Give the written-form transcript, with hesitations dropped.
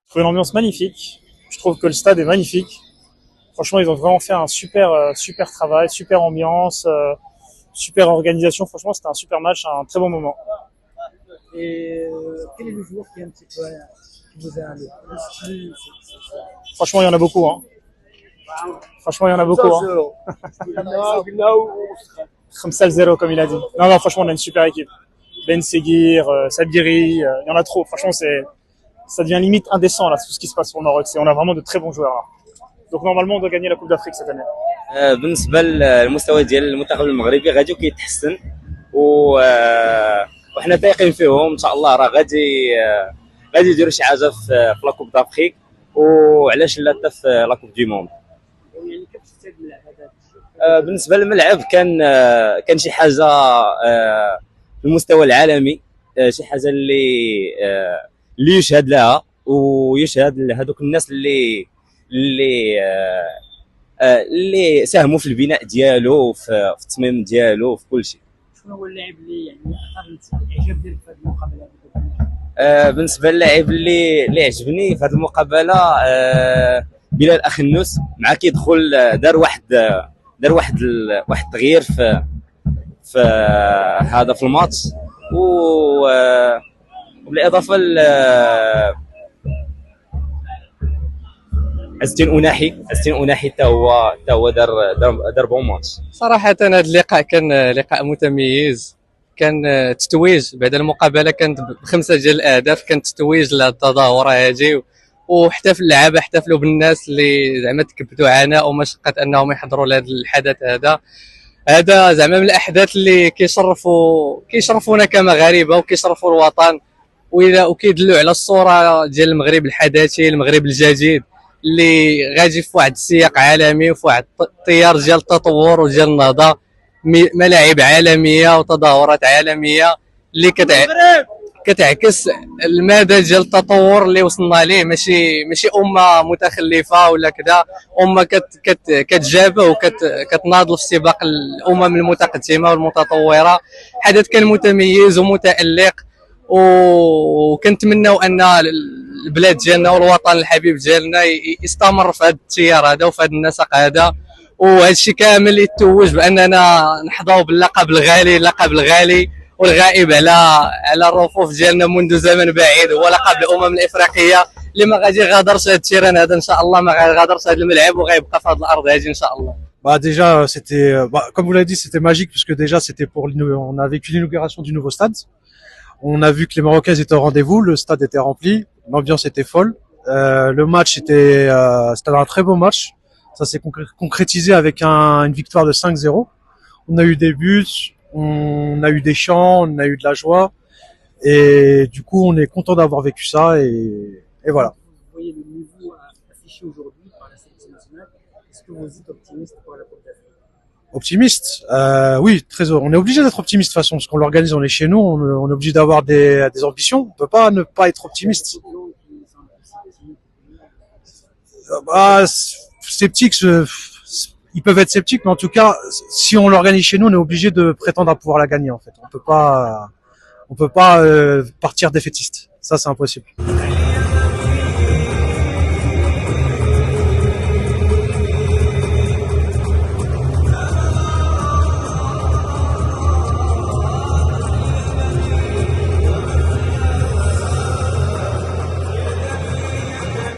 Je trouve une ambiance magnifique. Je trouve que le stade est magnifique. Franchement, ils ont vraiment fait un super travail, super ambiance, super organisation. Franchement, c'était un super match, un très bon moment. Et quel est le joueur qui est un petit peu qui vous a le plus plu? Franchement, il y en a beaucoup. Hein. Franchement, il y en a beaucoup. Hein. 5-0 comme il a dit. Non, non, franchement, on a une super équipe. Ben Seguir, Sabiri, il y en a trop. Franchement, ça devient limite indécent là, tout ce qui se passe au Maroc. On a vraiment de très bons joueurs là. Donc normalement, on doit gagner la Coupe d'Afrique cette année. بالنسبه للمستوى ديال المنتخب المغربي غادي كيتحسن وحنا ثايقين فيهم ان شاء الله. راه غادي يديروا شي حاجه في لا كوب دافريك وعلاش لا حتى في لا كوب دي موند. يعني كيف تستعد الملعب هذا؟ بالنسبه للملعب كان شي حاجه في المستوى العالمي، شي حاجه اللي يشهد لها ويشهد لهذوك الناس اللي ساهموا في البناء ديالو في التصميم ديالو في كل شيء. شنو هو اللاعب اللي يعني اثار الاعجاب ديالك في هذه المقابله هذه؟ بالنسبه للاعب اللي عجبني في هذه المقابله بلال اخنوس، مع كيدخل دار واحد التغيير في هذا في الماتش، وبالاضافه أستين أوناحي حتى هو دار بون ماتش. صراحة هذا اللقاء كان لقاء متميز، كان تتويج بعد المقابلة كانت ب5 ديال الأهداف، كان تتويج للتظاهرة هذه، وحتى اللعابة احتفلوا بالناس اللي زعما تكبدوا عناء ومشقة أنهم يحضروا لهذا الحدث هذا زعما من الأحداث اللي كيشرفونا كمغاربة وكيشرفوا الوطن، وكيدلوا على الصورة ديال المغرب الحداثي، المغرب الجديد اللي غادي في واحد السياق عالمي وفي واحد التيار ديال التطور وديال النهضه، ملاعب عالميه وتظاهرات عالميه اللي كتعكس المدى ديال التطور اللي وصلنا ليه. ماشي امه متخلفه ولا كذا، امه كتجابه وكتناضل في سباق الامم المتقدمه والمتطوره. حدث كان متميز ومتالق، وكنتمناو ان البلاد ديالنا والوطن الحبيب ديالنا يستمر في هذا التيار هذا وفي هذا النسق هذا، وهذا الشيء كامل يتوج باننا نحظوا باللقب الغالي والغائب على الرفوف ديالنا منذ زمن بعيد، هو لقب الامم الافريقيه اللي ما غادي يغادرش هذا التيران هذا ان شاء الله، ما غادرش هذا الملعب وغيبقى في هذه الارض هذه ان شاء الله. Déjà, c'était, comme vous l'avez dit, c'était magique puisque déjà c'était on a vécu l'inauguration du nouveau stade. On a vu que les Marocains étaient au rendez-vous, le stade était rempli, l'ambiance était folle. Le match c'était un très beau match. Ça s'est concrétisé avec une victoire de 5-0. On a eu des buts, on a eu des chants, on a eu de la joie. Et du coup, on est content d'avoir vécu ça et voilà. Vous voyez le niveau affiché aujourd'hui par la sélection nationale. Est-ce que vous êtes optimiste pour la Coupe d'Afrique? Optimiste, oui, très. On est obligé d'être optimiste de toute façon, parce qu'on l'organise, on est chez nous, on est obligé d'avoir des ambitions. On peut pas ne pas être optimiste. Sceptiques, ils peuvent être sceptiques, mais en tout cas, si on l'organise chez nous, on est obligé de prétendre à pouvoir la gagner. En fait, on peut pas partir défaitiste. Ça, c'est impossible.